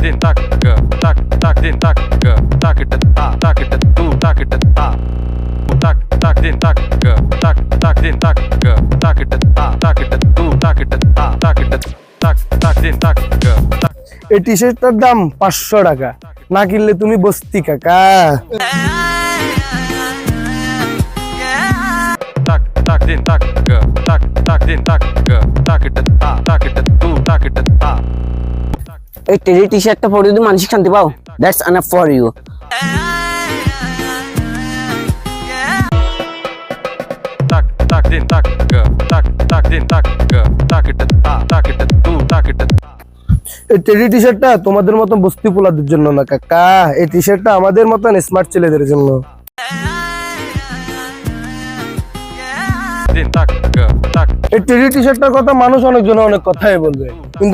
din tak tak tak din tak tak it tak it tu tak it tak tak din tak tak din tak tak it tak it tu tak it tak it tak din tak এই টি শার্টটার দাম 500 টাকা, না কিনলে তুমি বস্তি কাকা। tak tak din tak tak din tak tak it tu tak it এই teddy T শার্টটা পরে যদি মানসিক শান্তি পাও, that's enough for you. tak tak din tak tak din tak tak it tu tak it এই টেডি টি শার্টটা তোমাদের মতো বস্তি পোলাদের জন্য না কাকা, এই টি শার্টটা আমাদের মতন স্মার্ট ছেলেদের জন্য। din tak এই টেডি টি শার্টটার কথা মানুষ অনেকজন অনেক কথাই বলবে, কিন্তু